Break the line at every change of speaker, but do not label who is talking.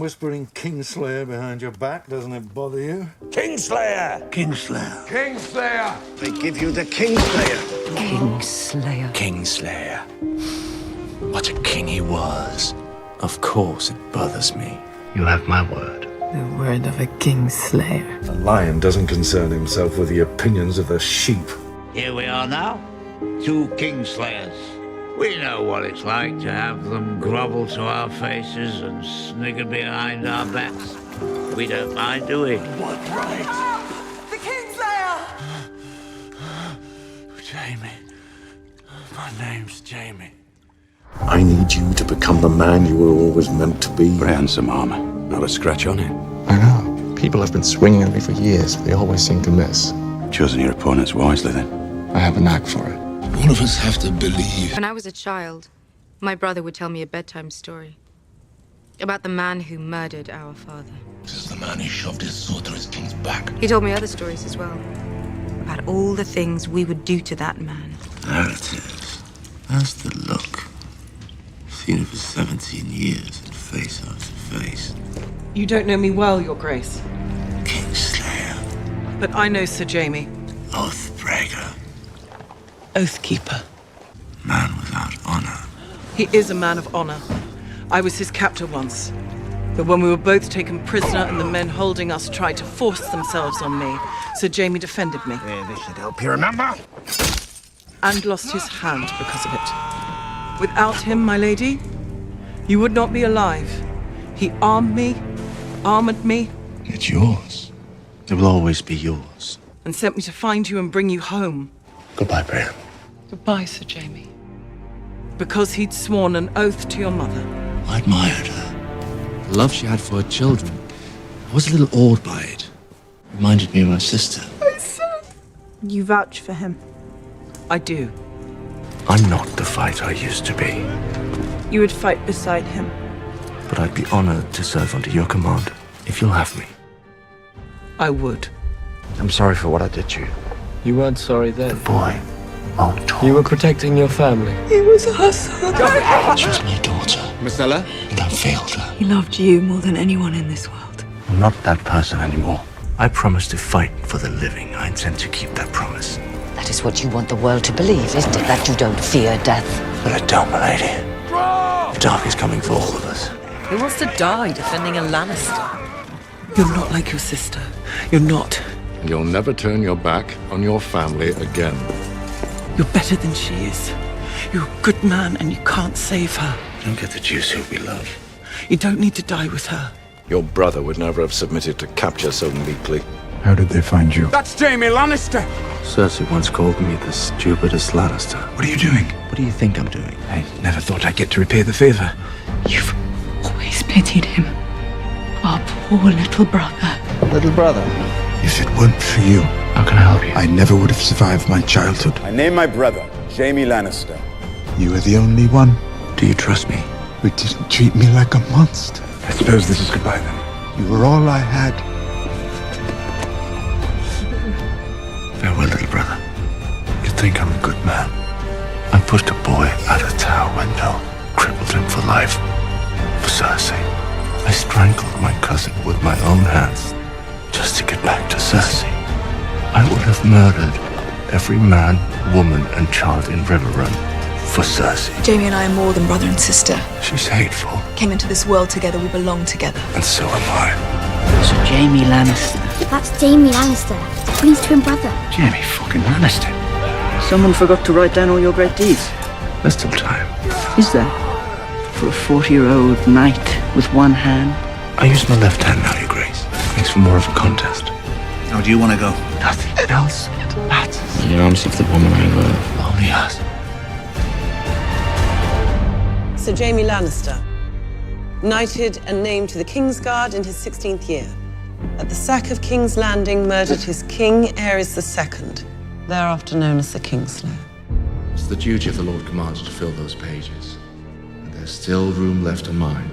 whispering Kingslayer behind your back, doesn't it bother you?
Kingslayer!
Kingslayer.
Kingslayer!
I give you the Kingslayer.
Kingslayer.
Kingslayer. What a king he was. Of course it bothers me.
You have my word.
The word of a Kingslayer.
A lion doesn't concern himself with the opinions of the sheep.
Here we are now, two Kingslayers. We know what it's like to have them grovel to our faces and snigger behind our backs. We don't mind, do we?
What right?
The Kingslayer!
Jaime. My name's Jaime.
I need you to become the man you were always meant to be.
Very handsome armor. Not a scratch on it.
I know. People have been swinging at me for years, but they always seem to miss.
Choosing your opponents wisely, then.
I have a knack for it.
All of us have to believe.
When I was a child, my brother would tell me a bedtime story about the man who murdered our father.
This is the man who shoved his sword through his king's back.
He told me other stories as well, about all the things we would do to that man.
There it is. That's the look. Seen it for 17 years and face after face.
You don't know me well, Your Grace,
Kingslayer.
but I know Sir Jaime.
Oathbreaker.
Oathkeeper.
Man without honor.
He is a man of honor. I was his captor once. But when we were both taken prisoner and the men holding us tried to force themselves on me, Sir Jaime defended me.
This should help you remember.
And lost his hand because of it. Without him, my lady, you would not be alive. He armed me, armored me,
It's yours. It will always be yours.
and sent me to find you and bring you home.
Goodbye, Brienne.
Goodbye, Sir Jaime. Because he'd sworn an oath to your mother.
I admired her.
The love she had for her children. I was a little awed by it.
Reminded me of my sister.
You vouch for him.
I do.
I'm not the fighter I used to be,
You would fight beside him.
but I'd be honored to serve under your command, if you'll have me.
I would.
I'm sorry for what I did to you.
You weren't sorry then.
Boy, won't talk.
You were protecting your family.
He was our son.
She was my daughter,
Myrcella?
and I failed her.
He loved you more than anyone in this world.
I'm not that person anymore. I promised to fight for the living. I intend to keep that promise.
That is what you want the world to believe, isn't it? That you don't fear death.
But I don't, my lady. The dark is coming for all of us.
Who wants to die defending a Lannister? You're not like your sister. You're not.
You'll never turn your back on your family again.
You're better than she is. You're a good man and you can't save her.
Don't get the juice who we love.
You don't need to die with her.
Your brother would never have submitted to capture so meekly.
How did they find you?
That's Jaime Lannister!
Cersei once called me the stupidest Lannister.
What are you doing?
What do you think I'm doing?
I never thought I'd get to repay the favor.
You've always pitied him. Our poor little brother.
Little brother.
If it weren't for you,
How can I help you?
I never would have survived my childhood.
I name my brother, Jaime Lannister.
You were the only one
Do you trust me?
who didn't treat me like a monster. I suppose this is goodbye then. You were all I had.
Farewell, little brother. You think I'm a good man? I pushed a boy out a tower window, crippled him for life. For Cersei. I strangled my cousin with my own hands, just to get back to Cersei. I would have murdered every man, woman, and child in Riverrun for Cersei.
Jaime and I are more than brother and sister.
She's hateful,
Came into this world together, we belong together.
and so am I.
Sir Jaime Lannister.
That's Jaime Lannister, the Queen's twin brother.
Jaime fucking Lannister.
Someone forgot to write down all your great deeds.
There's still time.
Is there? For a 40-year-old knight with one hand?
I use my left hand now, Your Grace. Makes for more of a contest.
How do you want to go?
Nothing else matters. In the arms of the woman I love. Only us.
Sir Jaime Lannister, knighted and named to the Kingsguard in his 16th year. At the sack of King's Landing, murdered his king, Aerys II, thereafter known as the Kingslayer.
It's the duty of the Lord Commander to fill those pages. And there's still room left in mine.